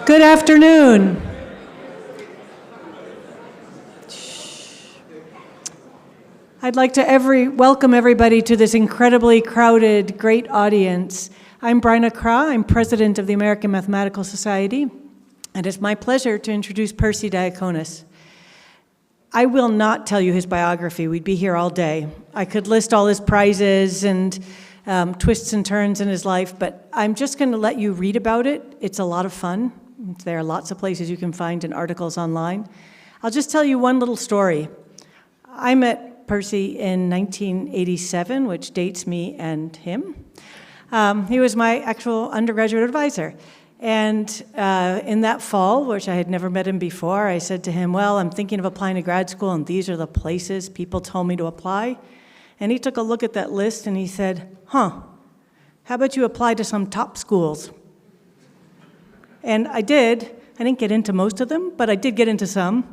Good afternoon. I'd like to welcome everybody to this incredibly crowded, great audience. I'm Bryna Craw. I'm president of the American Mathematical Society, and it's my pleasure to introduce Persi Diaconis. I will not tell you his biography. We'd be here all day. I could list all his prizes and twists and turns in his life, but I'm just going to let you read about it. It's a lot of fun. There are lots of places you can find and articles online. I'll just tell you one little story. I met Persi in 1987, which dates me and him. He was my actual undergraduate advisor. And in that fall, which I had never met him before, I said to him, well, I'm thinking of applying to grad school, and these are the places people told me to apply. And he took a look at that list, and he said, how about you apply to some top schools? And I did. I didn't get into most of them, but I did get into some,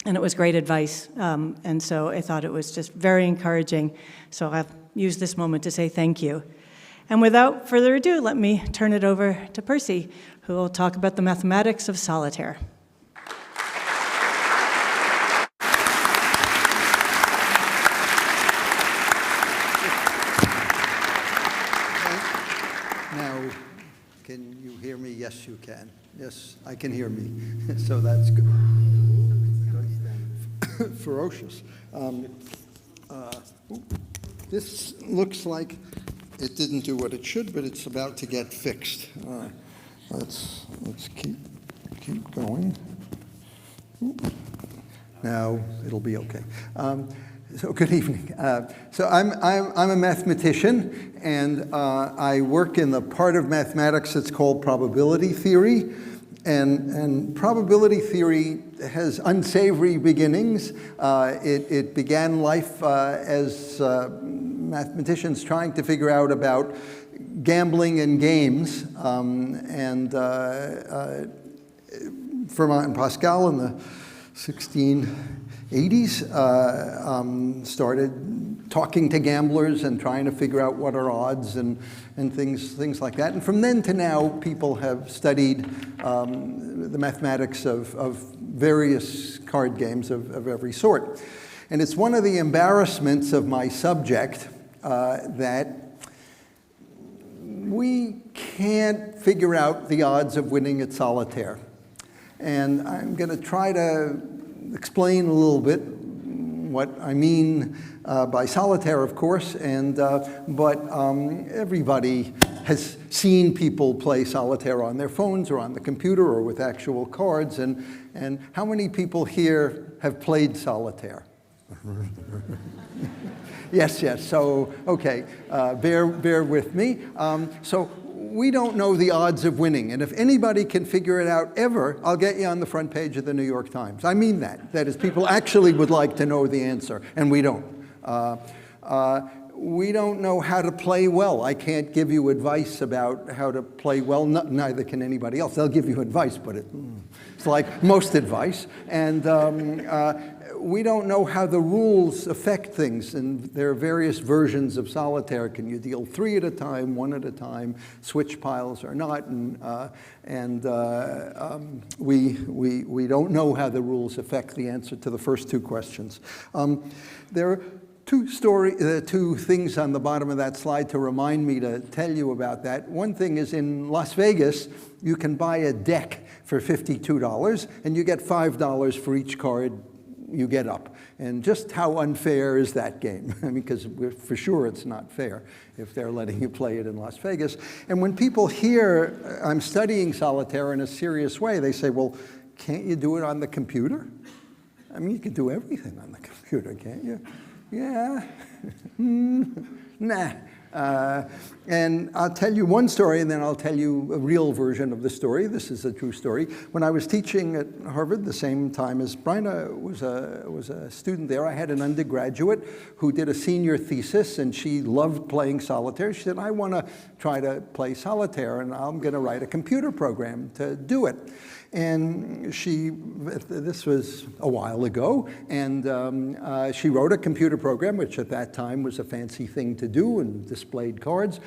and it was great advice. And so I thought it was just very encouraging. So I've used this moment to say thank you. And without further ado, let me turn it over to Persi, who will talk about the mathematics of solitaire. Now, can you hear me? Yes, you can. Yes, I can hear me. So that's good. Ferocious. This looks like it didn't do what it should, but it's about to get fixed. Let's keep going. Now it'll be okay. So good evening. So I'm a mathematician, and I work in the part of mathematics that's called probability theory. And probability theory has unsavory beginnings. It began life as mathematicians trying to figure out about gambling and games. Fermat and Pascal in the 1680s started talking to gamblers and trying to figure out what are odds and things like that. And from then to now, people have studied the mathematics of various card games of every sort. And it's one of the embarrassments of my subject that we can't figure out the odds of winning at solitaire. And I'm going to try to explain a little bit what I mean by solitaire, of course, but everybody has seen people play solitaire on their phones or on the computer or with actual cards, and how many people here have played solitaire? Yes, so, okay, bear with me. So we don't know the odds of winning, and if anybody can figure it out ever, I'll get you on the front page of the New York Times. I mean that. That is, people actually would like to know the answer, and we don't. We don't know how to play well. I can't give you advice about how to play well, neither can anybody else. They'll give you advice, but it's like most advice. And we don't know how the rules affect things, and there are various versions of solitaire. Can you deal 3 at a time, 1 at a time, switch piles or not? We don't know how the rules affect the answer to the first two questions. There are two things on the bottom of that slide to remind me to tell you about that. One thing is, in Las Vegas, you can buy a deck for $52, and you get $5 for each card you get up. And just how unfair is that game? I mean, because for sure it's not fair if they're letting you play it in Las Vegas. And when people hear I'm studying solitaire in a serious way, they say, well, can't you do it on the computer? I mean, you can do everything on the computer, can't you? Yeah. Nah. And I'll tell you one story, and then I'll tell you a real version of the story. This is a true story. When I was teaching at Harvard, the same time as Bryna was a student there, I had an undergraduate who did a senior thesis, and she loved playing solitaire. She said, I want to try to play solitaire, and I'm going to write a computer program to do it. And this was a while ago, and she wrote a computer program, which at that time was a fancy thing to do, and displayed cards.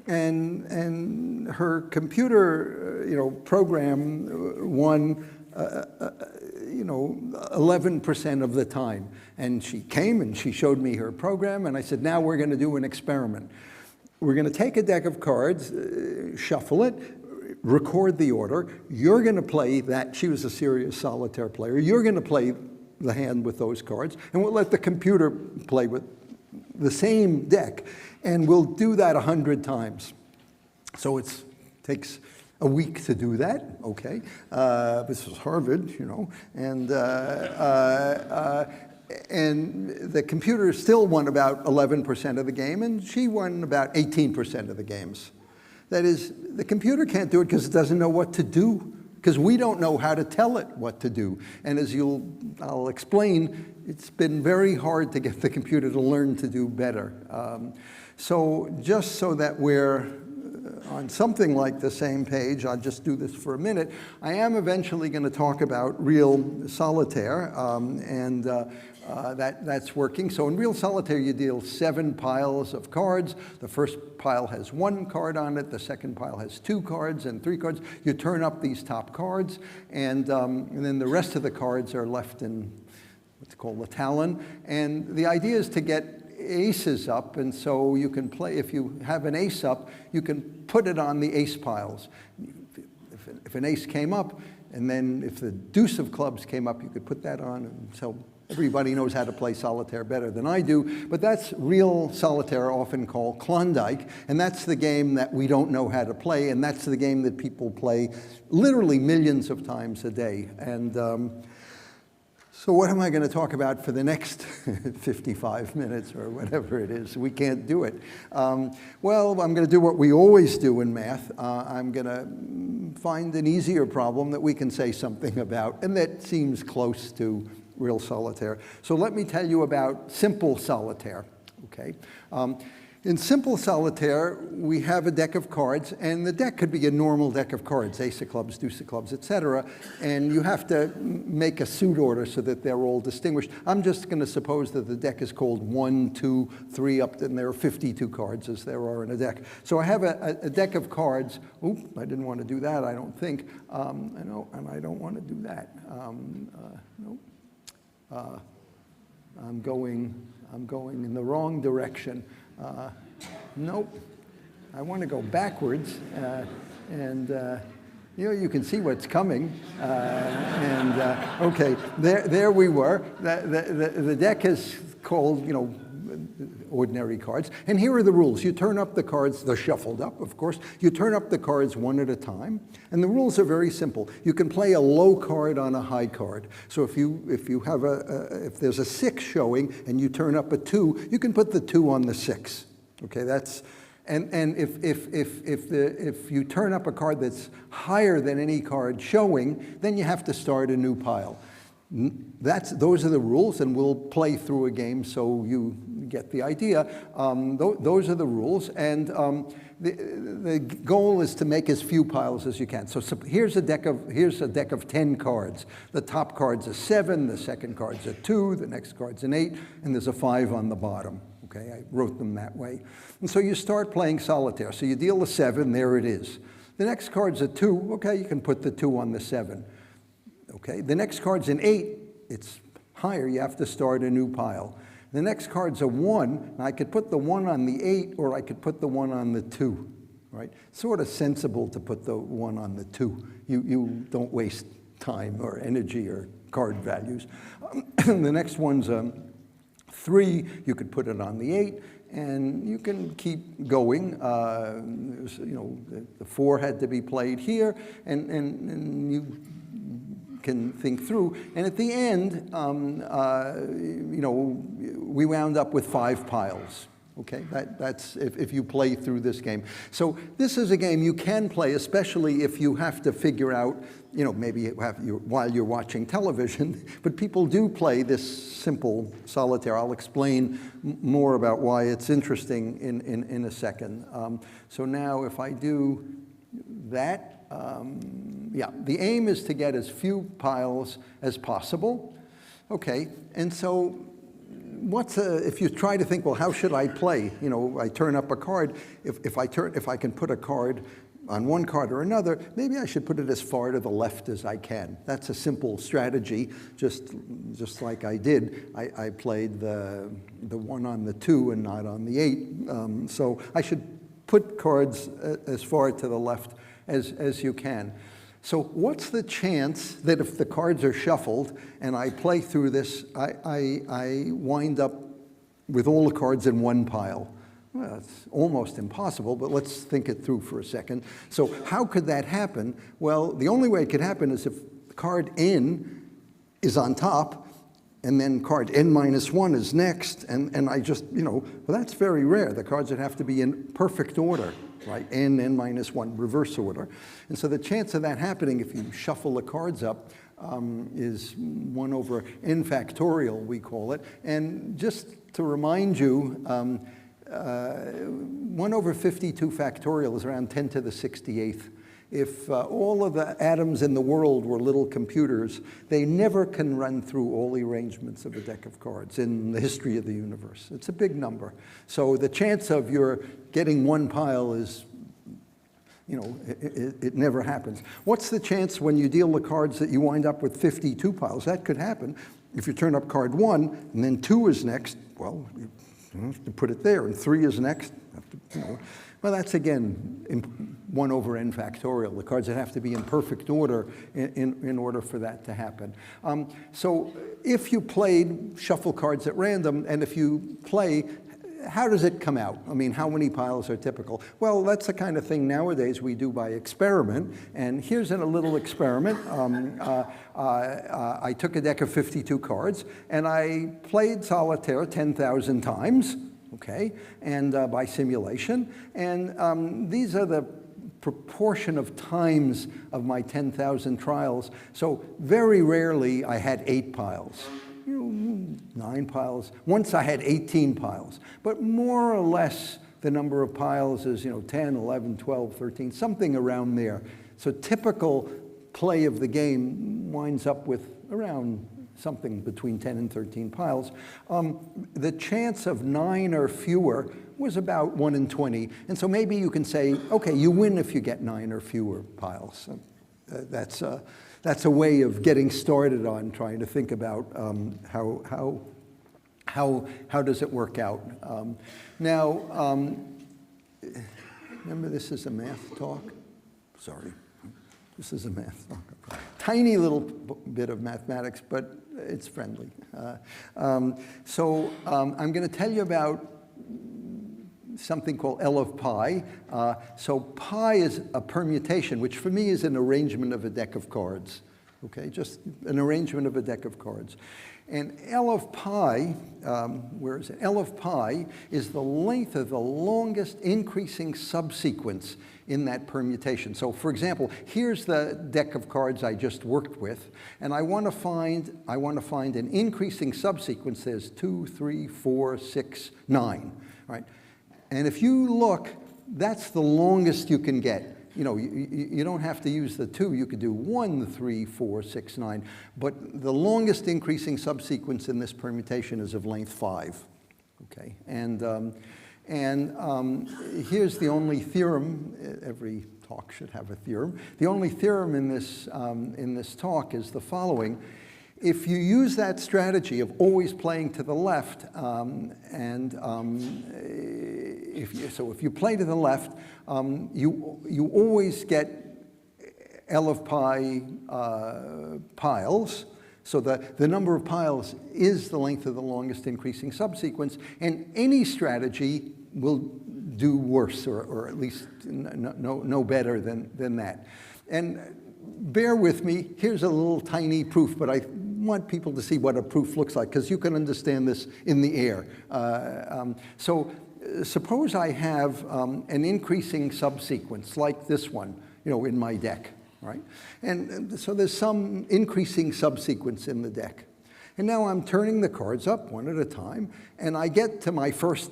and her computer, program won, 11% of the time. And she came and she showed me her program, and I said, now we're going to do an experiment. We're going to take a deck of cards, shuffle it, record the order. You're going to play that. She was a serious solitaire player. You're going to play the hand with those cards, and we'll let the computer play with the same deck, and we'll do that 100 times. So it takes a week to do that, okay? This was Harvard, and the computer still won about 11% of the game, and she won about 18% of the games. That is, the computer can't do it because it doesn't know what to do, because we don't know how to tell it what to do. And as I'll explain, it's been very hard to get the computer to learn to do better. So just so that we're on something like the same page, I'll just do this for a minute. I am eventually going to talk about real solitaire, that's working. So in real solitaire, you deal 7 piles of cards. The first pile has 1 card on it. The second pile has 2 cards and 3 cards. You turn up these top cards, and then the rest of the cards are left in what's called the talon. And the idea is to get aces up, and so you can play, if you have an ace up, you can put it on the ace piles. If an ace came up, and then if the deuce of clubs came up, you could put that on, and so everybody knows how to play solitaire better than I do, but that's real solitaire, often called Klondike, and that's the game that we don't know how to play, and that's the game that people play literally millions of times a day. And so what am I going to talk about for the next 55 minutes or whatever it is? We can't do it. Well, I'm going to do what we always do in math. I'm going to find an easier problem that we can say something about, and that seems close to real solitaire. So let me tell you about simple solitaire, okay? In simple solitaire, we have a deck of cards, and the deck could be a normal deck of cards, ace of clubs, deuce of clubs, etc. And you have to make a suit order so that they're all distinguished. I'm just going to suppose that the deck is called 1, 2, 3, up to, and there are 52 cards as there are in a deck. So I have a deck of cards. Oop, I didn't want to do that, I don't think. And I don't want to do that. Nope. I'm going in the wrong direction. Nope, I want to go backwards, and you can see what's coming. Okay, there we were. The deck is called, ordinary cards. And here are the rules. You turn up the cards, they're shuffled up, of course. You turn up the cards one at a time. And the rules are very simple. You can play a low card on a high card. So if if there's a 6 showing and you turn up a 2, you can put the 2 on the 6. Okay, that's, and if you turn up a card that's higher than any card showing, then you have to start a new pile. Those are the rules, and we'll play through a game so you get the idea. Those are the rules, and the goal is to make as few piles as you can. So here's a deck of 10 cards. The top card's a 7, the second card's a 2, the next card's an 8, and there's a 5 on the bottom. Okay, I wrote them that way. And so you start playing solitaire. So you deal a 7, there it is. The next card's a 2, okay, you can put the 2 on the 7. Okay, the next card's an 8, it's higher, you have to start a new pile. The next card's a 1, and I could put the 1 on the 8, or I could put the 1 on the 2, right? Sort of sensible to put the 1 on the 2. You don't waste time or energy or card values. The next one's 3, you could put it on the 8, and you can keep going. The 4 had to be played here, and you can think through. And at the end, we wound up with 5 piles. Okay, that's if you play through this game. So this is a game you can play, especially if you have to figure out, maybe while you're watching television, but people do play this simple solitaire. I'll explain more about why it's interesting in a second. So now if I do that, the aim is to get as few piles as possible. Okay, and so if you try to think, well, how should I play? You know, I turn up a card. If I can put a card on one card or another, maybe I should put it as far to the left as I can. That's a simple strategy, just like I did. I played the 1 on the 2 and not on the 8. So I should put cards as far to the left as you can. So what's the chance that if the cards are shuffled and I play through this, I wind up with all the cards in one pile? Well, it's almost impossible, but let's think it through for a second. So how could that happen? Well, the only way it could happen is if card N is on top, and then card N-1 is next, and I just, well, that's very rare. The cards would have to be in perfect order, right? N-1, reverse order. And so the chance of that happening if you shuffle the cards up is 1 over n factorial, we call it. And just to remind you, 1 over 52 factorial is around 10 to the 68th. If all of the atoms in the world were little computers, they never can run through all the arrangements of a deck of cards in the history of the universe. It's a big number. So the chance of your getting one pile is, it never happens. What's the chance when you deal the cards that you wind up with 52 piles? That could happen. If you turn up card 1 and then 2 is next, well, you have to put it there, and 3 is next. Well, that's again 1 over n factorial. The cards that have to be in perfect order in order for that to happen. So if you played shuffle cards at random, and if you play, how does it come out? I mean, how many piles are typical? Well, that's the kind of thing nowadays we do by experiment. And here's a little experiment. I took a deck of 52 cards, and I played solitaire 10,000 times, okay, and by simulation. And these are the proportion of times of my 10,000 trials. So very rarely I had 8 piles. 9 piles. Once I had 18 piles. But more or less the number of piles is 10, 11, 12, 13, something around there. So typical play of the game winds up with around something between 10 and 13 piles. The chance of 9 or fewer was about 1 in 20. And so maybe you can say, okay, you win if you get 9 or fewer piles. That's a way of getting started on trying to think about how does it work out. Remember, this is a math talk. Sorry, this is a math talk. Tiny little bit of mathematics, but it's friendly. So I'm going to tell you about something called L of pi. So pi is a permutation, which for me is an arrangement of a deck of cards. Okay, just an arrangement of a deck of cards. And L of pi, where is it? L of pi is the length of the longest increasing subsequence in that permutation. So for example, here's the deck of cards I just worked with, and I want to find an increasing subsequence. There's 2, 3, 4, 6, 9, right? And if you look, that's the longest you can get. You don't have to use the 2. You could do 1, 3, 4, 6, 9. But the longest increasing subsequence in this permutation is of length 5. Okay, and here's the only theorem. Every talk should have a theorem. The only theorem in this talk is the following. If you use that strategy of always playing to the left, if you play to the left, you always get L of pi piles. So the number of piles is the length of the longest increasing subsequence, and any strategy will do worse, or at least no better than that. And bear with me, here's a little tiny proof, but I want people to see what a proof looks like, because you can understand this in the air. So suppose I have an increasing subsequence, like this one, in my deck, right? And so there's some increasing subsequence in the deck. And now I'm turning the cards up one at a time, and I get to my first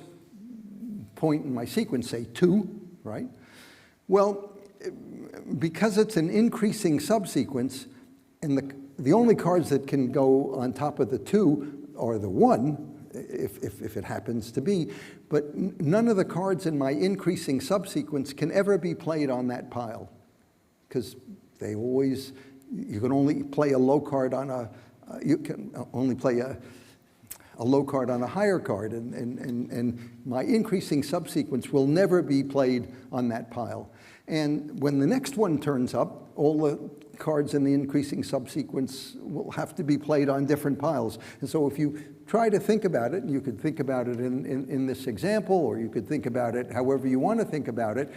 point in my sequence, say 2, right? Well, because it's an increasing subsequence, and the only cards that can go on top of the 2 are the 1, if it happens to be. But none of the cards in my increasing subsequence can ever be played on that pile, because you can only play a low card on you can only play a low card on a higher card, and my increasing subsequence will never be played on that pile. And when the next one turns up, all the cards in the increasing subsequence will have to be played on different piles. And so if you try to think about it, and you could think about it in this example, or you could think about it however you want to think about it,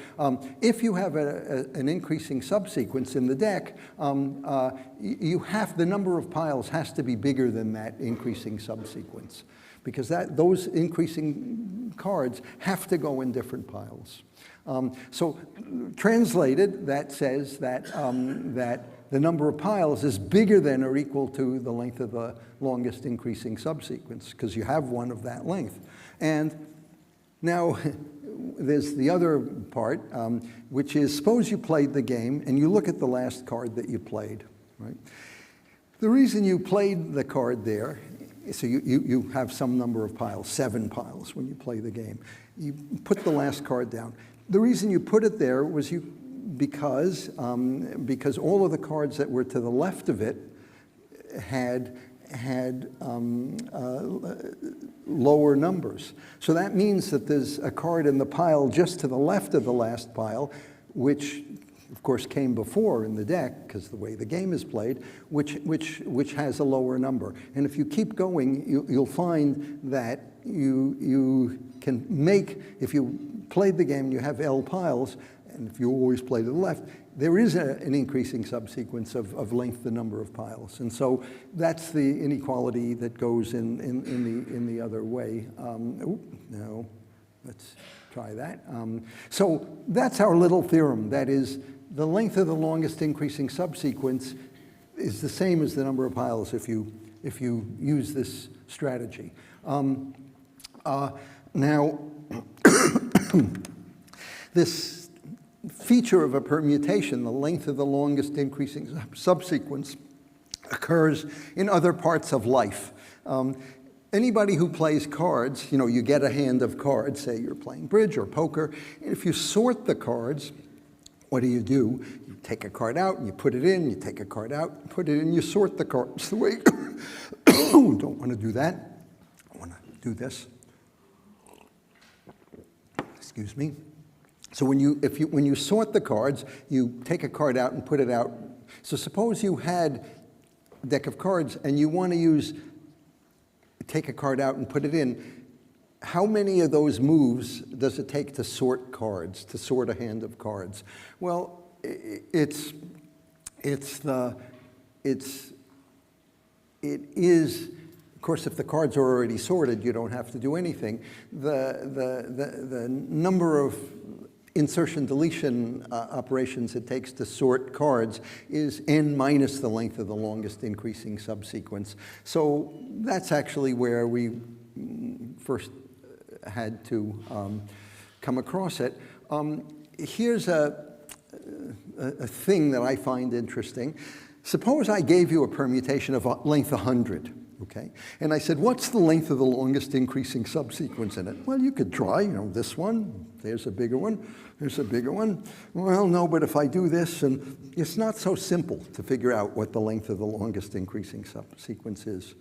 if you have an increasing subsequence in the deck, the number of piles has to be bigger than that increasing subsequence, because those increasing cards have to go in different piles. So translated, that says that the number of piles is bigger than or equal to the length of the longest increasing subsequence, because you have one of that length. And now there's the other part, which is, suppose you played the game and you look at the last card that you played, right? The reason you played the card there, so you have some number of piles, 7 piles when you play the game. You put the last card down. The reason you put it there was because all of the cards that were to the left of it had lower numbers. So that means that there's a card in the pile just to the left of the last pile, which of course came before in the deck, because the way the game is played, which has a lower number. And if you keep going, you'll find that you can make, if you played the game and you have L piles, and if you always play to the left, there is an increasing subsequence of length the number of piles. And so that's the inequality that goes in the other way. No, let's try that. So that's our little theorem. That is, the length of the longest increasing subsequence is the same as the number of piles if you use this strategy. Now, this feature of a permutation, the length of the longest increasing subsequence, occurs in other parts of life. Anybody who plays cards, you get a hand of cards, say you're playing bridge or poker, and if you sort the cards, what do? You take a card out and you put it in, you take a card out, and put it in, you sort the cards the way don't want to do that. I want to do this. Excuse me. So when you sort the cards, you take a card out and put it out. So suppose you had a deck of cards and you want to take a card out and put it in. How many of those moves does it take to sort cards, to sort a hand of cards? Well, it is, of course, if the cards are already sorted, you don't have to do anything. The number of insertion-deletion operations it takes to sort cards is n minus the length of the longest increasing subsequence. So that's actually where we first had to come across it. Here's a thing that I find interesting. Suppose I gave you a permutation of length 100. Okay, and I said, what's the length of the longest increasing subsequence in it? Well, you could try, this one, there's a bigger one, there's a bigger one. Well, no, but if I do this, and it's not so simple to figure out what the length of the longest increasing subsequence is.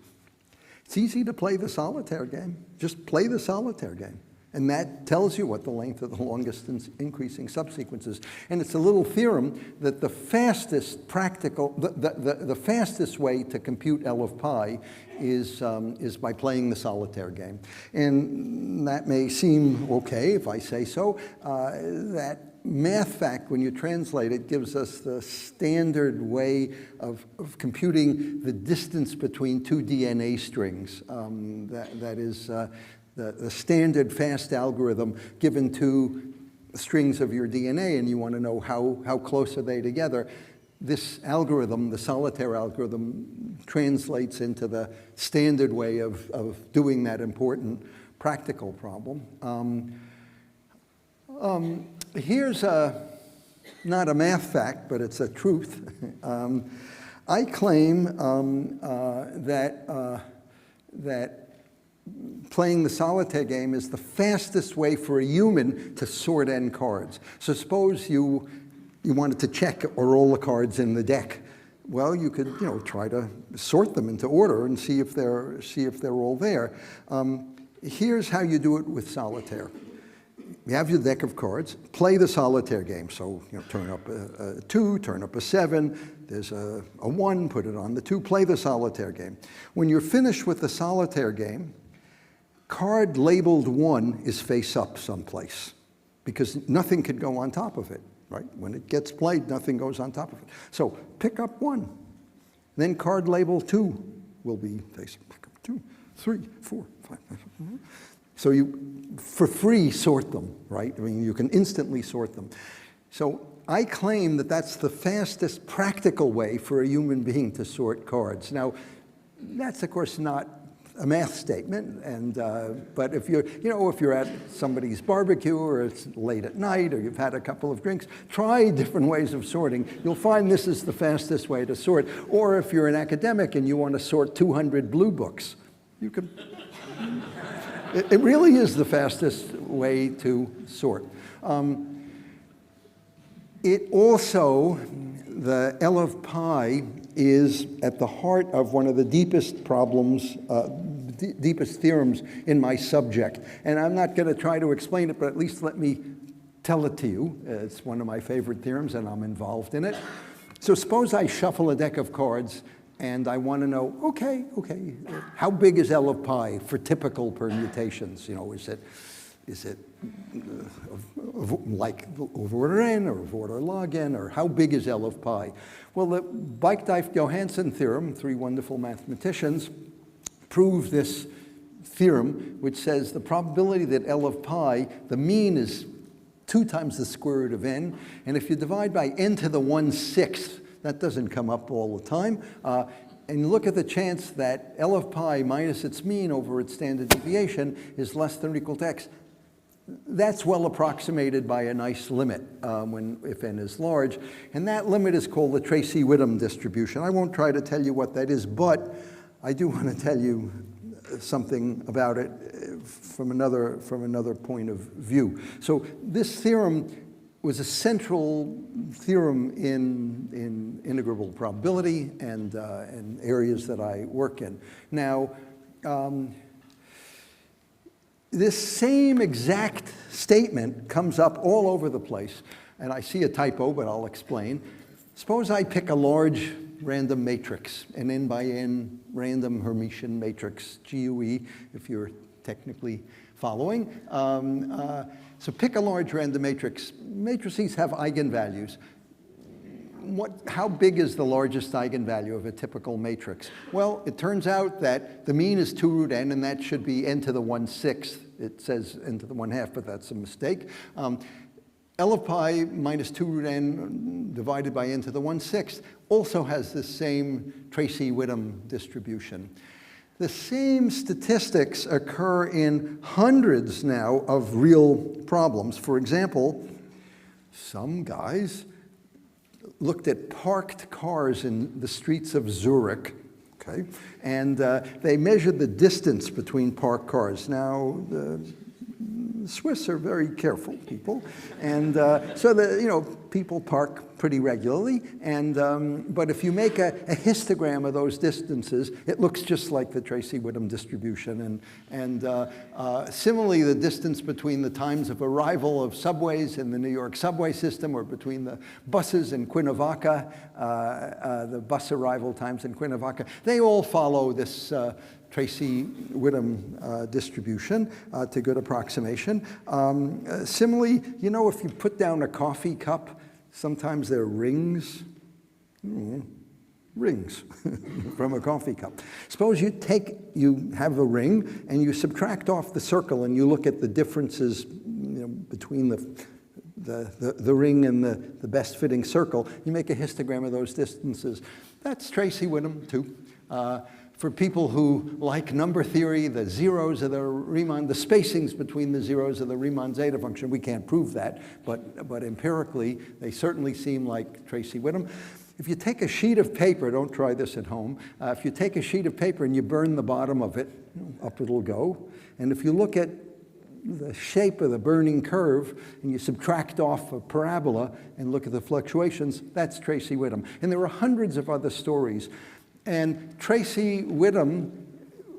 It's easy to play the solitaire game. Just play the solitaire game. And that tells you what the length of the longest increasing subsequence is. And it's a little theorem that the fastest the fastest way to compute L of pi is by playing the solitaire game. And that may seem okay if I say so. That math fact, when you translate it, gives us the standard way of computing the distance between two DNA strings. That is the standard fast algorithm given to strings of your DNA, and you want to know how close are they together. This algorithm, the solitaire algorithm, translates into the standard way of doing that important practical problem. Here's not a math fact, but it's a truth. I claim that playing the solitaire game is the fastest way for a human to sort n cards. So suppose you wanted to check are all the cards in the deck. Well, you could try to sort them into order and see if they're all there. Here's how you do it with solitaire. You have your deck of cards, play the solitaire game. So turn up a 2, turn up a 7, there's a 1, put it on the 2, play the solitaire game. When you're finished with the solitaire game, card labeled 1 is face up someplace because nothing could go on top of it, right? When it gets played, nothing goes on top of it. So pick up 1. Then card labeled 2 will be face up. Pick up 2, 3, 4, 5. So you, for free, sort them, right? I mean, you can instantly sort them. So I claim that that's the fastest practical way for a human being to sort cards. Now, that's, of course, not a math statement, but if you're at somebody's barbecue or it's late at night or you've had a couple of drinks, try different ways of sorting. You'll find this is the fastest way to sort. Or if you're an academic and you want to sort 200 blue books, you can. It really is the fastest way to sort. It also, the L of pi is at the heart of one of the deepest problems, deepest theorems in my subject. And I'm not going to try to explain it, but at least let me tell it to you. It's one of my favorite theorems, and I'm involved in it. So suppose I shuffle a deck of cards, and I want to know, okay, how big is L of pi for typical permutations? Is it like of order n or of order log n, or how big is L of pi? Well, the Bike-Johansen theorem, 3 wonderful mathematicians, proved this theorem, which says the probability that L of pi, the mean is 2 times the square root of n, and if you divide by n to the 1/6, that doesn't come up all the time. And look at the chance that L of pi minus its mean over its standard deviation is less than or equal to x. That's well approximated by a nice limit if n is large. And that limit is called the Tracy-Whittam distribution. I won't try to tell you what that is, but I do want to tell you something about it from another point of view. So this theorem was a central theorem in integrable probability and areas that I work in. Now, this same exact statement comes up all over the place, and I see a typo, but I'll explain. Suppose I pick a large random matrix, an n by n random Hermitian matrix, GUE, if you're technically following. So pick a large random matrix. Matrices have eigenvalues. How big is the largest eigenvalue of a typical matrix? Well, it turns out that the mean is 2 root n, and that should be n to the 1/6. It says n to the 1/2, but that's a mistake. L of pi minus 2 root n divided by n to the 1/6 also has the same Tracy-Whittam distribution. The same statistics occur in hundreds now of real problems. For example, some guys looked at parked cars in the streets of Zurich, okay, and they measured the distance between parked cars. Now, the Swiss are very careful people, and so people park pretty regularly. And but if you make a histogram of those distances, it looks just like the Tracy-Whittam distribution. And similarly, the distance between the times of arrival of subways in the New York subway system, or between the buses in Cuernavaca, the bus arrival times in Cuernavaca, they all follow this Tracy-Whittam distribution to good approximation. Similarly, if you put down a coffee cup, sometimes there are rings from a coffee cup. Suppose you have a ring and you subtract off the circle and you look at the differences between the ring and the best fitting circle. You make a histogram of those distances. That's Tracy-Whittam too. For people who like number theory, the zeros of the Riemann, the spacings between the zeros of the Riemann zeta function, we can't prove that, but empirically, they certainly seem like Tracy-Whittam. if you take a sheet of paper, don't try this at home, if you take a sheet of paper and you burn the bottom of it, up it'll go. And if you look at the shape of the burning curve and you subtract off a parabola and look at the fluctuations, that's Tracy Whittem. And there were hundreds of other stories. And Tracy Whittem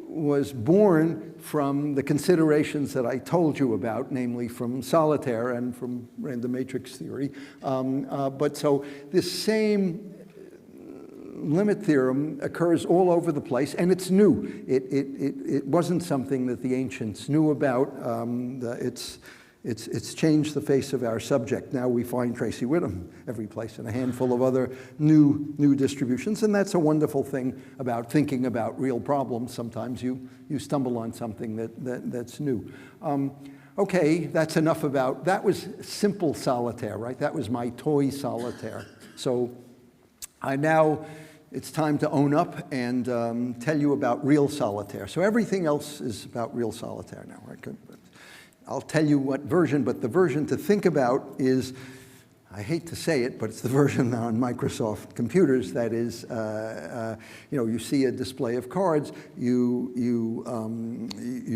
was born from the considerations that I told you about, namely from solitaire and from random matrix theory. But so this same limit theorem occurs all over the place, and it's new. It wasn't something that the ancients knew about. It's changed the face of our subject. Now we find Tracy Whittem every place and a handful of other new distributions, and that's a wonderful thing about thinking about real problems. Sometimes you stumble on something that's new. Okay, that's enough about, that was simple solitaire, right? That was my toy solitaire. So it's time to own up and tell you about real solitaire. So everything else is about real solitaire now, right? Good. I'll tell you what version, but the version to think about is, I hate to say it, but it's the version on Microsoft computers that is, you see a display of cards, you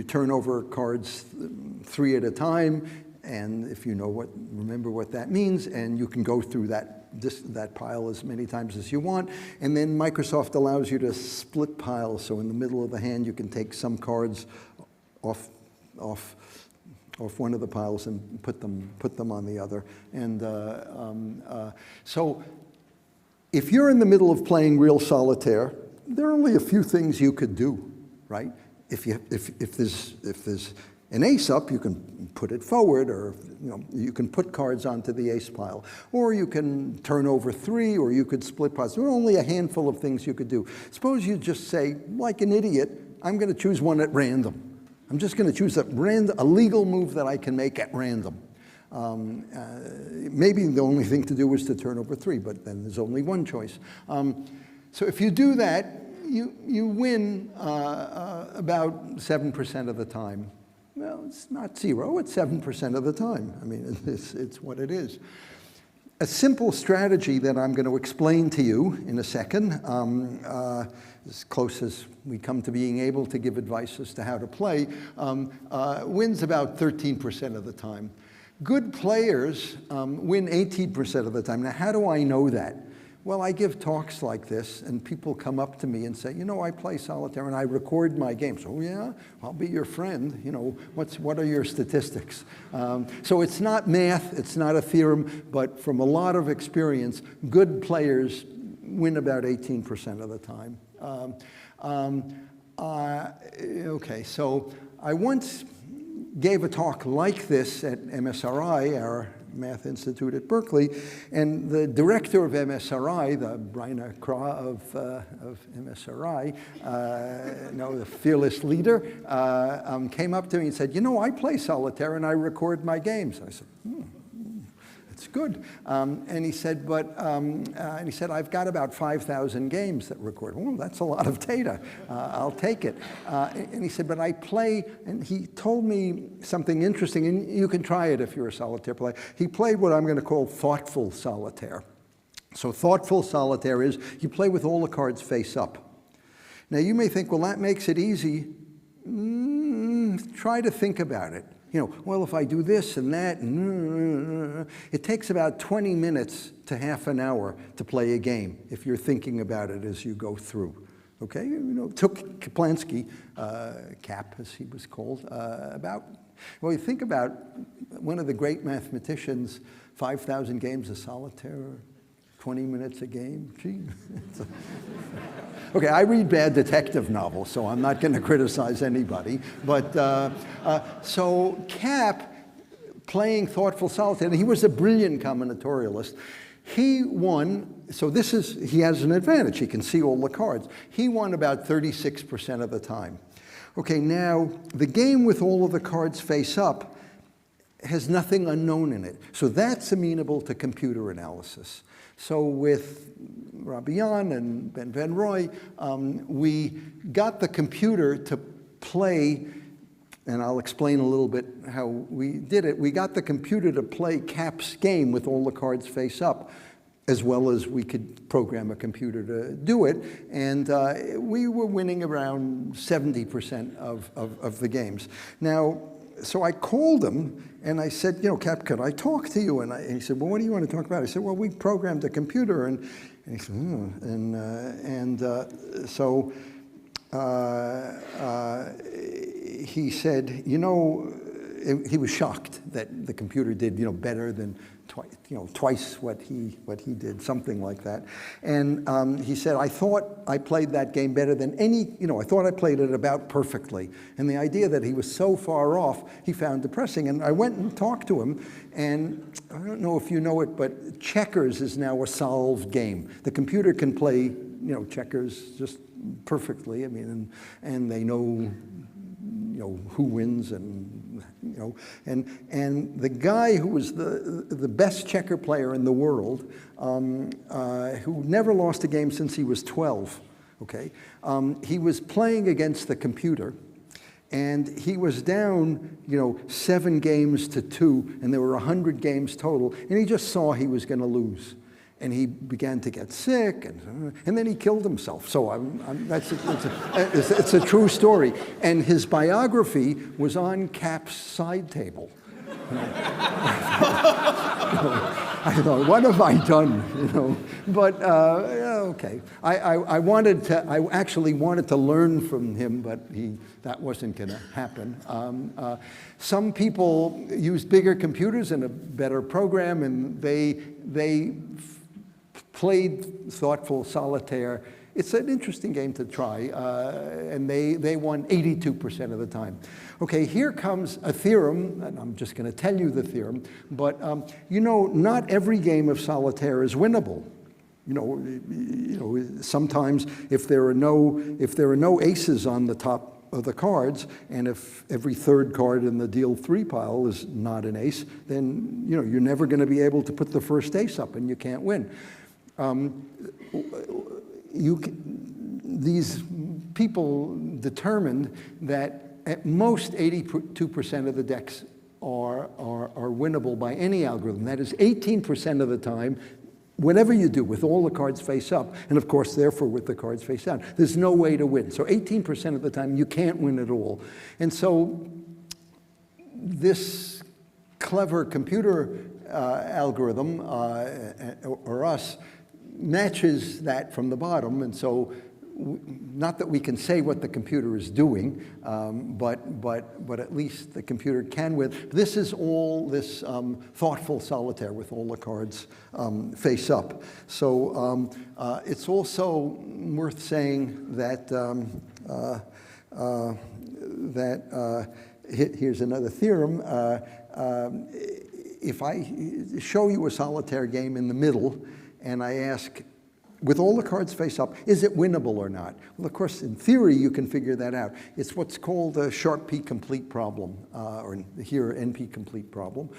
turn over cards 3 at a time, and if you remember what that means, and you can go through that pile as many times as you want, and then Microsoft allows you to split piles, so in the middle of the hand you can take some cards off one of the piles and put them on the other. And so if you're in the middle of playing real solitaire, there are only a few things you could do, right? If there's an ace up, you can put it forward, or you can put cards onto the ace pile, or you can turn over 3, or you could split piles. There are only a handful of things you could do. Suppose you just say, like an idiot, I'm going to choose one at random. I'm just going to choose a legal move that I can make at random. Maybe the only thing to do is to turn over 3, but then there's only one choice. So if you do that, you win about 7% of the time. Well, it's not 0, it's 7% of the time. I mean, it's what it is. A simple strategy that I'm going to explain to you in a second, as close as we come to being able to give advice as to how to play, wins about 13% of the time. Good players win 18% of the time. Now, how do I know that? Well, I give talks like this, and people come up to me and say, I play solitaire, and I record my games. Oh, yeah? I'll be your friend. What are your statistics? So it's not math, it's not a theorem, but from a lot of experience, good players win about 18% of the time. Okay, so I once gave a talk like this at MSRI, our Math Institute at Berkeley, and the director of MSRI, the Bryna Krah of MSRI, the fearless leader, came up to me and said, I play solitaire and I record my games. I said, it's good. And he said, I've got about 5,000 games that record. Well, that's a lot of data. I'll take it. And he said, but I play, and he told me something interesting, and you can try it if you're a solitaire player. He played what I'm going to call thoughtful solitaire. So thoughtful solitaire is you play with all the cards face up. Now you may think, well, that makes it easy. Try to think about it. Well, if I do this and that, it takes about 20 minutes to half an hour to play a game if you're thinking about it as you go through. Okay? It took Kaplansky, Cap as he was called, you think about one of the great mathematicians, 5,000 games of solitaire, 20 minutes a game. Gee. Okay, I read bad detective novels, so I'm not going to criticize anybody. But so Cap, playing thoughtful solitaire, and he was a brilliant combinatorialist. He won, he has an advantage. He can see all the cards. He won about 36% of the time. Okay, now the game with all of the cards face up has nothing unknown in it. So that's amenable to computer analysis. So with Rabian and Ben Van Roy, we got the computer to play, and I'll explain a little bit how we did it. We got the computer to play Cap's game with all the cards face up as well as we could program a computer to do it. And we were winning around 70% of the games. Now, so I called him and I said, you know, Cap, could I talk to you? And he said, well, what do you want to talk about? I said, well, we programmed a computer. And he said, so he said, you know, he was shocked that the computer did, you know, better than twice what he did, something like that. And he said, I thought I played that game better than any, you know, I thought I played it about perfectly. And the idea that he was so far off, he found depressing. And I went and talked to him, and I don't know if you know it, but checkers is now a solved game. The computer can play, you know, checkers just perfectly. I mean, and they know, you know, who wins, and you know, and the guy who was the best checker player in the world, who never lost a game since he was 12. Okay, he was playing against the computer, and he was down, you know, 7 games to 2, and there were 100 games total, and he just saw he was going to lose. And he began to get sick, and then he killed himself. So it's a true story. And his biography was on Cap's side table. I thought, what have I done? You know, but okay. I actually wanted to learn from him, but that wasn't going to happen. Some people use bigger computers and a better program, and they played thoughtful solitaire. It's an interesting game to try, and they won 82% of the time. Okay, here comes a theorem, and I'm just going to tell you the theorem, but you know, not every game of solitaire is winnable. You know, sometimes if there are no aces on the top of the cards, and if every third card in the deal 3 pile is not an ace, then you know you're never going to be able to put the first ace up, and you can't win. These people determined that at most 82% of the decks are winnable by any algorithm. That is 18% of the time, whatever you do with all the cards face up, and of course therefore with the cards face down, there's no way to win. So 18% of the time you can't win at all. And so this clever computer algorithm, or us, matches that from the bottom, and so not that we can say what the computer is doing, but at least the computer can win. This is all this thoughtful solitaire with all the cards face up. So it's also worth saying that here's another theorem. If I show you a solitaire game in the middle, and I ask, with all the cards face up, is it winnable or not? Well, of course, in theory, you can figure that out. It's what's called a sharp P-complete problem, or here, NP-complete problem,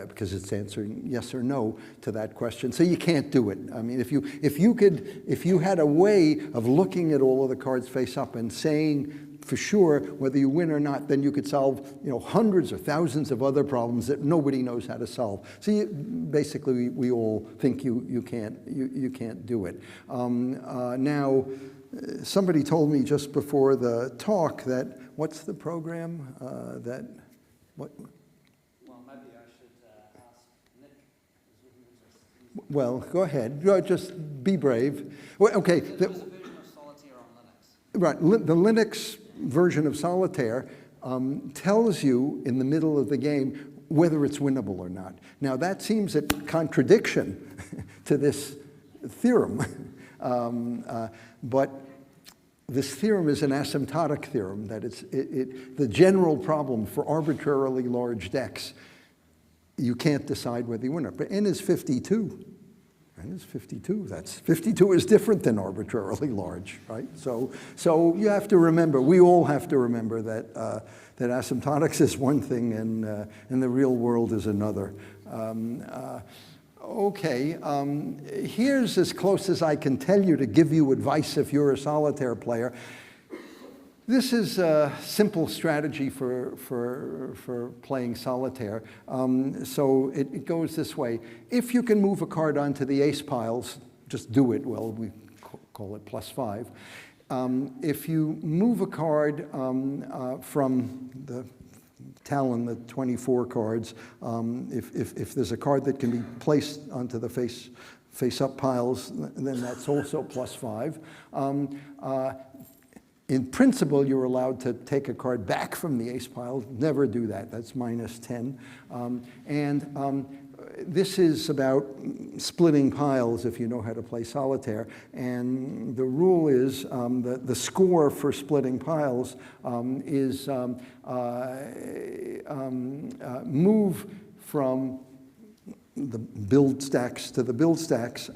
because it's answering yes or no to that question. So you can't do it. I mean, if you had a way of looking at all of the cards face up and saying for sure whether you win or not, then you could solve, you know, hundreds or thousands of other problems that nobody knows how to solve. So basically, we all think you can't do it. Now, somebody told me just before the talk that what's the program that what? Well, maybe I should ask Nick. Well, go ahead. Just be brave. Well, okay. There was a version of solitaire on Linux. Right. The Linux version of solitaire tells you in the middle of the game whether it's winnable or not. Now that seems a contradiction to this theorem, but this theorem is an asymptotic theorem, that the general problem for arbitrarily large decks, you can't decide whether you win or not. But n is 52. N is 52. 52 is different than arbitrarily large, right? So you have to remember, we all have to remember that that asymptotics is one thing and the real world is another. Okay, here's as close as I can tell you to give you advice if you're a solitaire player. This is a simple strategy for playing solitaire. So it goes this way. If you can move a card onto the ace piles, just do it. Well, we call it +5. If you move a card from the talon, the 24 cards, if there's a card that can be placed onto the face-up piles, then that's also +5. In principle, you're allowed to take a card back from the ace pile. Never do that. That's -10. This is about splitting piles if you know how to play solitaire. And the rule is the score for splitting piles is move from the build stacks to the build stacks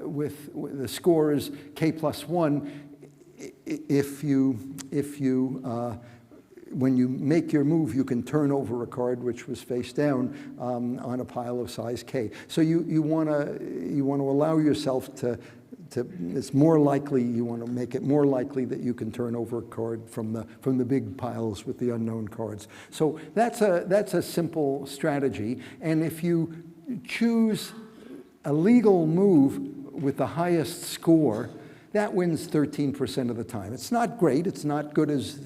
with the score is k+1. When you make your move, you can turn over a card which was face down on a pile of size k. So you want to allow yourself to. It's more likely, you want to make it more likely that you can turn over a card from the big piles with the unknown cards. So that's a simple strategy. And if you choose a legal move with the highest score, that wins 13% of the time. It's not great. It's not good as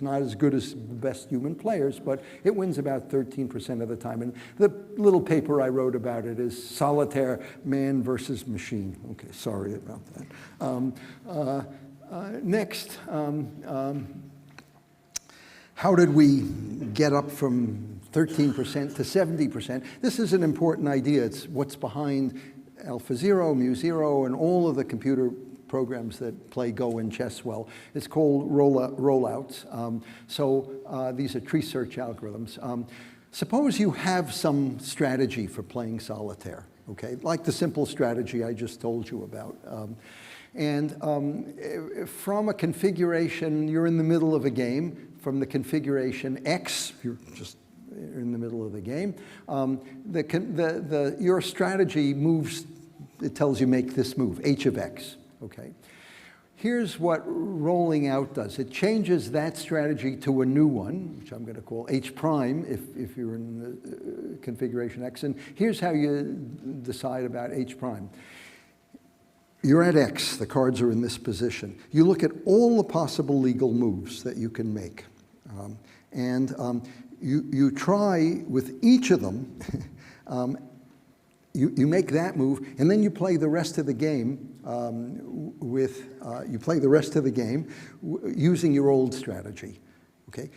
not as good as the best human players, but it wins about 13% of the time. And the little paper I wrote about it is solitaire, man versus machine. Okay, sorry about that. Next, how did we get up from 13% to 70%? This is an important idea. It's what's behind AlphaZero, MuZero, and all of the computer programs that play Go and chess well. It's called rollouts. These are tree search algorithms. Suppose you have some strategy for playing solitaire, okay? Like the simple strategy I just told you about. From a configuration, you're in the middle of a game. From the configuration X, you're just in the middle of the game. Your strategy moves, it tells you make this move, h of x. Okay. Here's what rolling out does. It changes that strategy to a new one, which I'm going to call h prime if you're in the configuration X. And here's how you decide about h prime. You're at X. The cards are in this position. You look at all the possible legal moves that you can make. You try with each of them. You make that move, and then you play the rest of the game using your old strategy. Okay,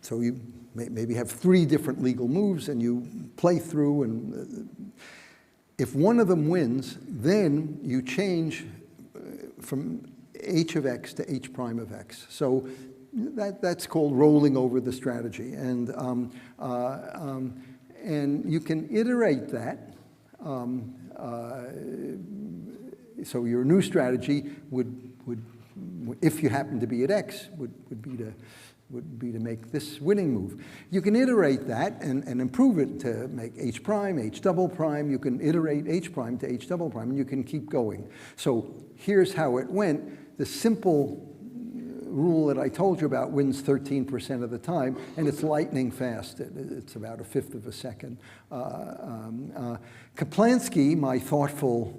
so you maybe have 3 different legal moves, and you play through. And if one of them wins, then you change from h of x to h prime of x. So that's called rolling over the strategy, and you can iterate that. So your new strategy would, if you happen to be at X, would be to make this winning move. You can iterate that and improve it to make h prime, h double prime. You can iterate h prime to h double prime, and you can keep going. So here's how it went. The simple rule that I told you about wins 13% of the time, and it's lightning fast. It's about 1/5 of a second. Kaplansky, my thoughtful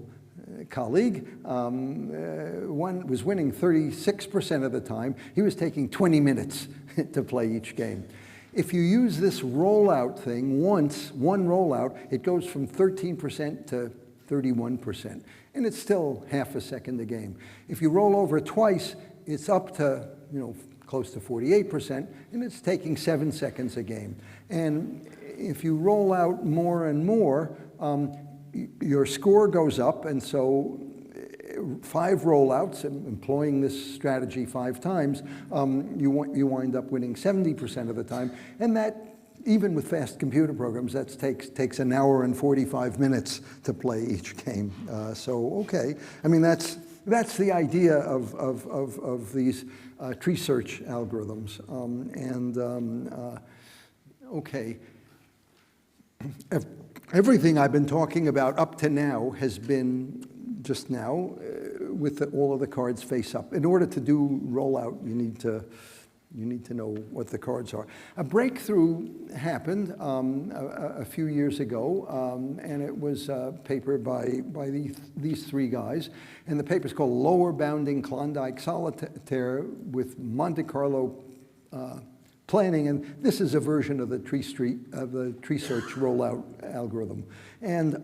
colleague, was winning 36% of the time. He was taking 20 minutes to play each game. If you use this rollout thing once, one rollout, it goes from 13% to 31%, and it's still half a second a game. If you roll over twice, it's up to, close to 48%, and it's taking 7 seconds a game. And if you roll out more and more, your score goes up, and so 5 rollouts, employing this strategy 5 times, you wind up winning 70% of the time, and that, even with fast computer programs, that takes an hour and 45 minutes to play each game. Okay, I mean that's the idea of these tree search algorithms. Okay. Everything I've been talking about up to now has been just now with all of the cards face up. In order to do rollout, you need to know what the cards are. A breakthrough happened a few years ago, and it was a paper by these three guys. And the paper is called Lower Bounding Klondike Solitaire with Monte Carlo Planning. And this is a version of the tree search rollout algorithm. And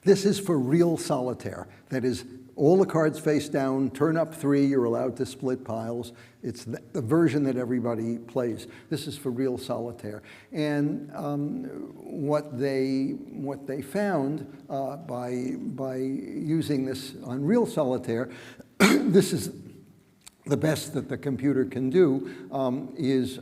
this is for real solitaire. That is, all the cards face down, turn up 3, you're allowed to split piles. It's the version that everybody plays. This is for real solitaire. And what they found by using this on real solitaire, this is the best that the computer can do, is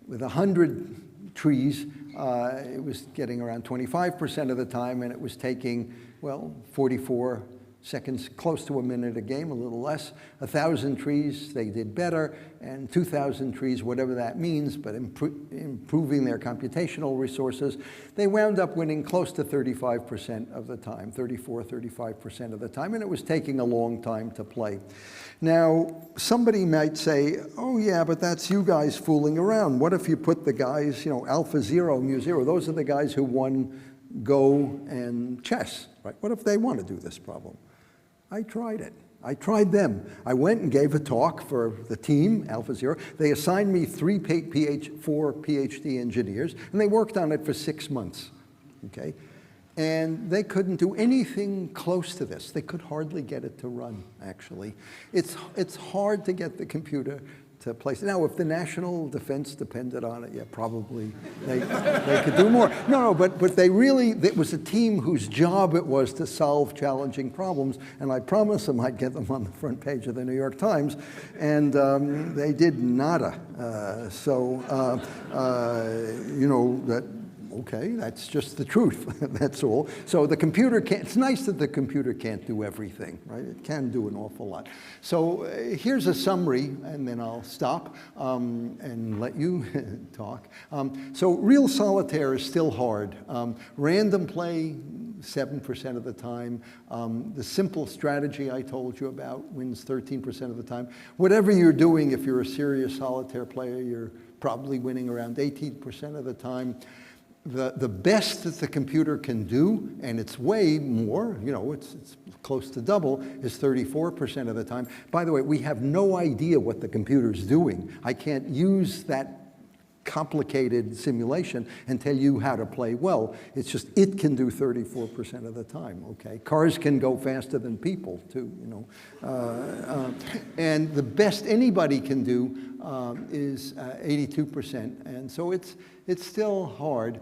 with 100 trees, it was getting around 25% of the time, and it was taking, well, 44 seconds, close to a minute a game, a little less. 1,000 trees, they did better, and 2,000 trees, whatever that means, but improving their computational resources, they wound up winning close to 35% of the time, 35% of the time, and it was taking a long time to play. Now, somebody might say, oh yeah, but that's you guys fooling around. What if you put the guys, Alpha 0, Mu 0, those are the guys who won Go and chess, right? What if they want to do this problem? I tried it. I tried them. I went and gave a talk for the team, Alpha 0. They assigned me 4 PhD engineers, and they worked on it for 6 months, okay? And they couldn't do anything close to this. They could hardly get it to run, actually. It's hard to get the computer to place. Now, if the national defense depended on it, yeah, probably they could do more. No, but it was a team whose job it was to solve challenging problems, and I promised them I'd get them on the front page of the New York Times, and they did nada. Okay, that's just the truth, that's all. So the computer can't, it's nice that the computer can't do everything, right? It can do an awful lot. So here's a summary, and then I'll stop and let you talk. So real solitaire is still hard. Random play, 7% of the time. The simple strategy I told you about wins 13% of the time. Whatever you're doing, if you're a serious solitaire player, you're probably winning around 18% of the time. The best that the computer can do, and it's way more, it's close to double, is 34% of the time. By the way, we have no idea what the computer's doing. I can't use that complicated simulation and tell you how to play well. It's just, it can do 34% of the time, okay? Cars can go faster than people, too, and the best anybody can do is 82%, and so it's still hard.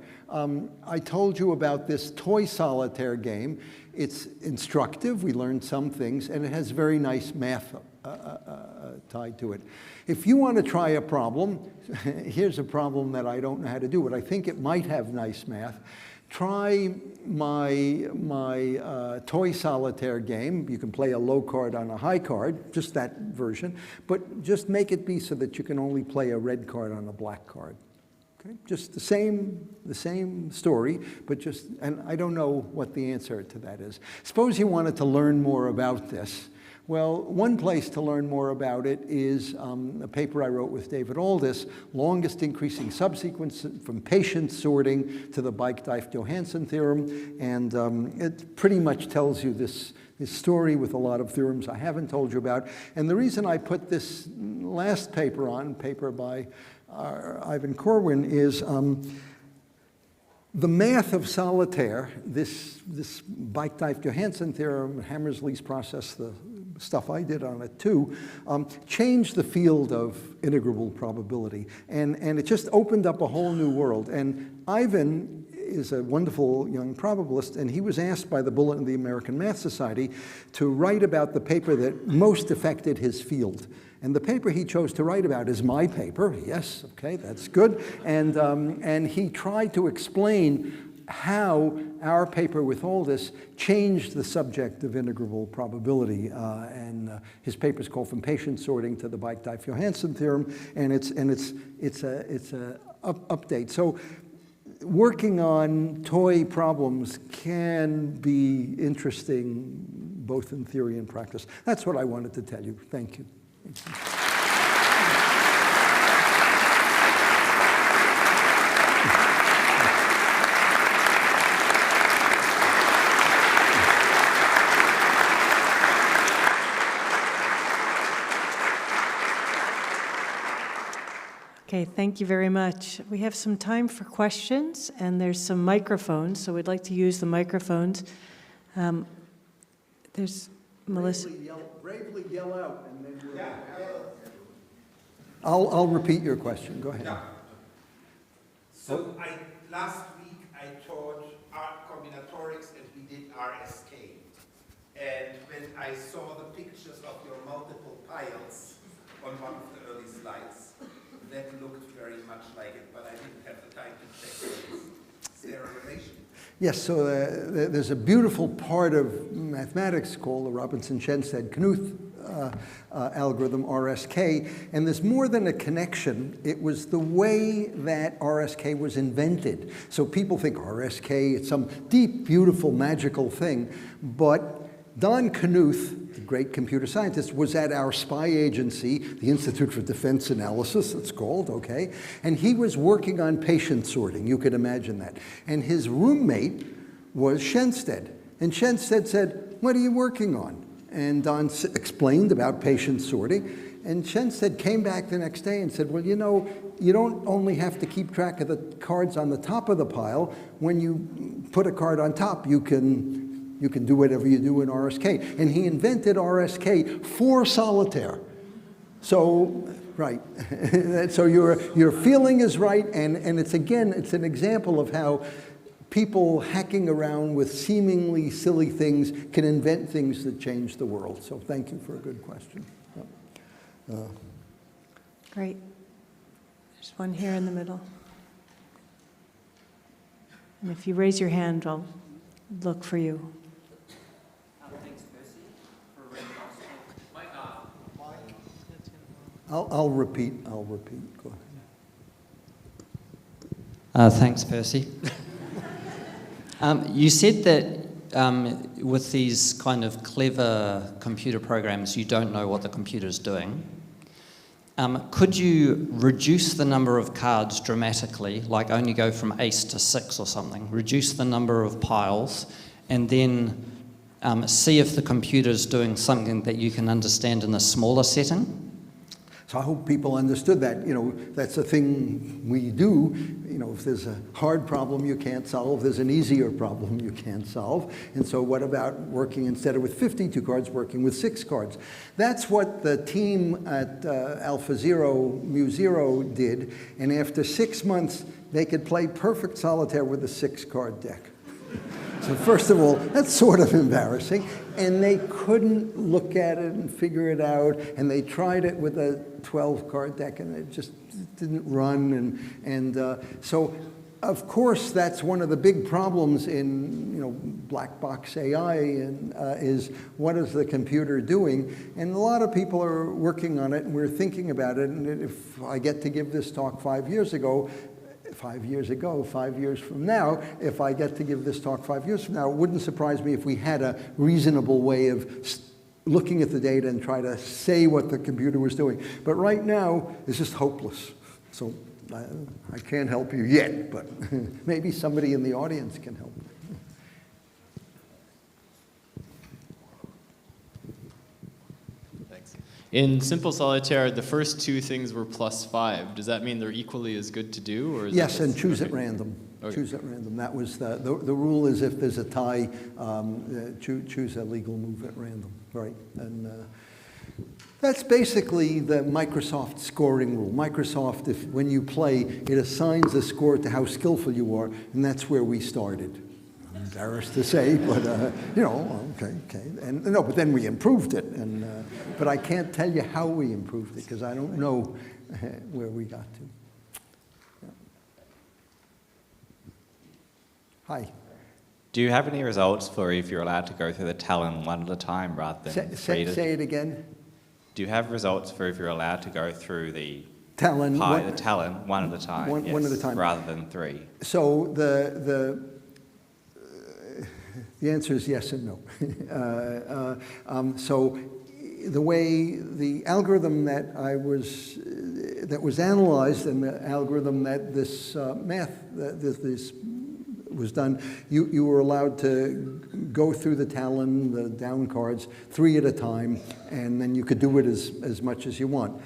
I told you about this toy solitaire game. It's instructive, we learned some things, and it has very nice math tied to it. If you want to try a problem, here's a problem that I don't know how to do, but I think it might have nice math. Try my toy solitaire game. You can play a low card on a high card, just that version, but just make it be so that you can only play a red card on a black card. Okay? Just the same story, but just, and I don't know what the answer to that is. Suppose you wanted to learn more about this. Well, one place to learn more about it is a paper I wrote with David Aldis, Longest Increasing Subsequence from Patient Sorting to the Bike-Dife-Johansen Theorem, and it pretty much tells you this story with a lot of theorems I haven't told you about. And the reason I put this last paper on, paper by Ivan Corwin, is the math of solitaire, this Bike-Dife-Johansen theorem, Hammersley's process, the stuff I did on it too, changed the field of integrable probability. And it just opened up a whole new world. And Ivan is a wonderful young probabilist, and he was asked by the Bulletin of the American Math Society to write about the paper that most affected his field. And the paper he chose to write about is my paper. Yes, okay, that's good. And he tried to explain how our paper with Aldis changed the subject of integrable probability. His paper is called From Patient Sorting to the Bike-Dife-Johansen Theorem, and it's a update. So working on toy problems can be interesting both in theory and practice. That's what I wanted to tell you. Thank you. Okay, thank you very much. We have some time for questions, and there's some microphones, so we'd like to use the microphones. There's Melissa. Bravely yell out, and then we'll... I'll repeat your question. Go ahead. Yeah. So last week I taught combinatorics and we did RSK. And when I saw the pictures of your multiple piles on one of the early slides, that looked very much like it, but I didn't have the time to check this. Is there a relation? Yes, so there's a beautiful part of mathematics called the Robinson-Shenstedt-Knuth algorithm, RSK, and there's more than a connection. It was the way that RSK was invented. So people think RSK, it's some deep, beautiful, magical thing, but Don Knuth, the great computer scientist, was at our spy agency, the Institute for Defense Analysis, it's called, okay? And he was working on patient sorting, you could imagine that. And his roommate was Shenstedt. And Shenstedt said, "What are you working on?" And Don explained about patient sorting. And Shenstedt came back the next day and said, "Well, you know, you don't only have to keep track of the cards on the top of the pile. When you put a card on top, you can do whatever you do in RSK." And he invented RSK for solitaire. So, right. So your feeling is right, and it's an example of how people hacking around with seemingly silly things can invent things that change the world. So thank you for a good question. Great. There's one here in the middle. And if you raise your hand, I'll look for you. Thanks, Persi, for a really I'll repeat. Go ahead. Thanks, Persi. You said that with these kind of clever computer programs, you don't know what the computer's doing. Could you reduce the number of cards dramatically, like only go from ace to 6 or something, reduce the number of piles, and then see if the computer's doing something that you can understand in a smaller setting? So I hope people understood that. You know, that's a thing we do. You know, if there's a hard problem you can't solve, there's an easier problem you can't solve. And so what about working instead of with 52 cards, working with 6 cards? That's what the team at Alpha Zero, Mu Zero did. And after 6 months, they could play perfect solitaire with a 6-card deck. So first of all, that's sort of embarrassing. And they couldn't look at it and figure it out. And they tried it with a 12-card deck, and it just didn't run. So, of course, that's one of the big problems in black box AI is what is the computer doing? And a lot of people are working on it, and we're thinking about it. And if I get to give this talk 5 years from now, if I get to give this talk 5 years from now, it wouldn't surprise me if we had a reasonable way of looking at the data and try to say what the computer was doing. But right now, it's just hopeless. So I can't help you yet, but maybe somebody in the audience can help. Thanks. In simple solitaire, the first 2 things were +5. Does that mean they're equally as good to do? Or is yes, that and choose okay. at random. Okay. Choose at random. That was the rule is if there's a tie, choose a legal move at random, right? And that's basically the Microsoft scoring rule. Microsoft, when you play, it assigns a score to how skillful you are, and that's where we started. I'm embarrassed to say, but okay. And no, but then we improved it, but I can't tell you how we improved it because I don't know where we got to. Hi. Do you have any results for if you're allowed to go through the talon one at a time rather than Say it again. Do you have results for if you're allowed to go through the Talon. the talon, one at a time. One at a time. Rather than three. So the answer is yes and no. So the way the algorithm that was analyzed and the algorithm that this this was done, you were allowed to go through the talon, the down cards, 3 at a time, and then you could do it as much as you want.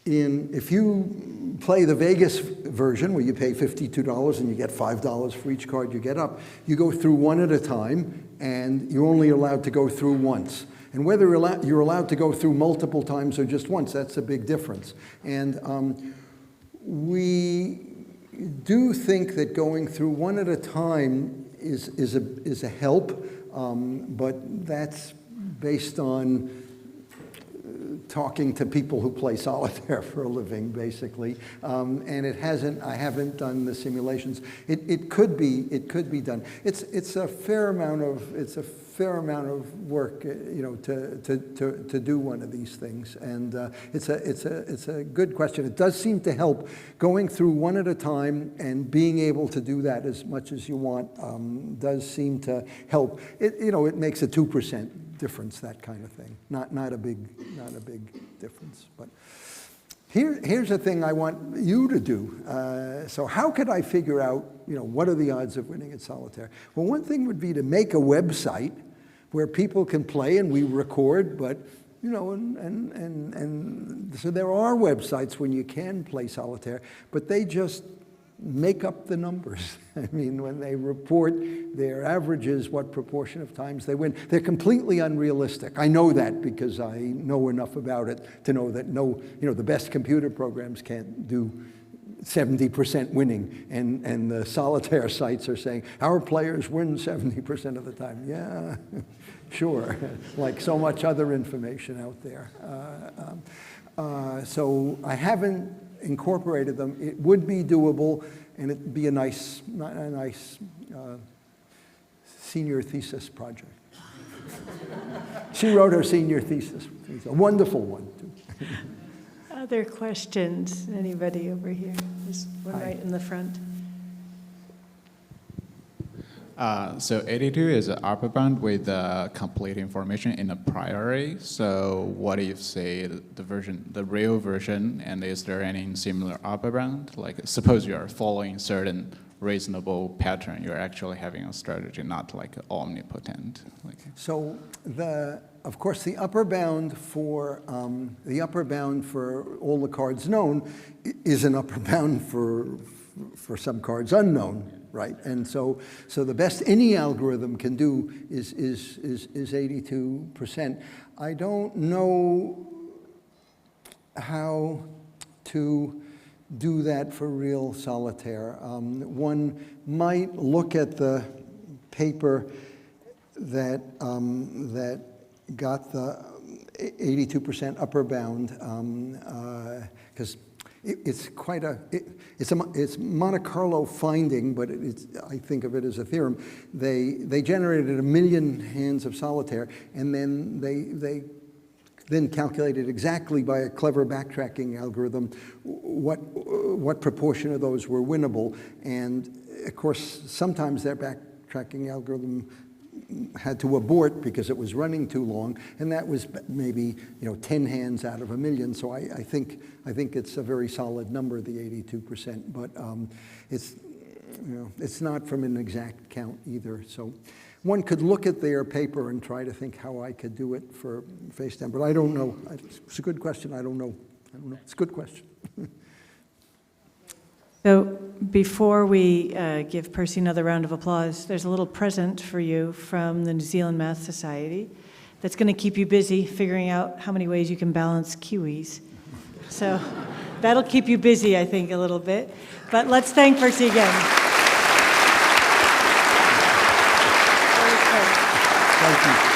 If you play the Vegas version, where you pay $52 and you get $5 for each card you get up, you go through 1 at a time, and you're only allowed to go through once. And whether you're allowed to go through multiple times or just once, that's a big difference. And we do think that going through 1 at a time is a help, but that's based on talking to people who play solitaire for a living, basick and I haven't done the simulations. It could be done. It's a fair amount of work, to do one of these things, and it's a good question. It does seem to help going through 1 at a time, and being able to do that as much as you want does seem to help. It makes a 2% difference, that kind of thing. Not a big difference. But here's a thing I want you to do. So how could I figure out, what are the odds of winning at solitaire? Well, one thing would be to make a website where people can play and we record, but and so there are websites when you can play solitaire, but they just make up the numbers. I mean, when they report their averages, what proportion of times they win, they're completely unrealistic. I know that because I know enough about it to know that the best computer programs can't do 70% winning, and the solitaire sites are saying, our players win 70% of the time. Yeah, sure, like so much other information out there. So I haven't incorporated them. It would be doable, and it'd be a nice senior thesis project. She wrote her senior thesis. It's a wonderful one, too. Other questions? Anybody over here? There's one right in the front. So 82 is an upper bound with complete information in a priori. So what if, say, the real version, and is there any similar upper bound? Like, suppose you are following certain reasonable pattern, you're actually having a strategy, not like omnipotent. So of course, the upper bound for all the cards known is an upper bound for some cards unknown, right? And so the best any algorithm can do is 82%. I don't know how to do that for real solitaire. One might look at the paper that got the 82% upper bound, because it's quite it's Monte Carlo finding, but I think of it as a theorem. They generated 1 million hands of solitaire, and then they calculated exactly by a clever backtracking algorithm what proportion of those were winnable. And of course, sometimes their backtracking algorithm had to abort because it was running too long, and that was maybe 10 hands out of 1 million. So I think it's a very solid number, the 82%, but it's not from an exact count either. So one could look at their paper and try to think how I could do it for FaceTime, but I don't know. It's a good question. I don't know. It's a good question. So before we give Persi another round of applause, there's a little present for you from the New Zealand Math Society that's going to keep you busy figuring out how many ways you can balance kiwis. So that'll keep you busy, I think, a little bit. But let's thank Persi again. Thank you.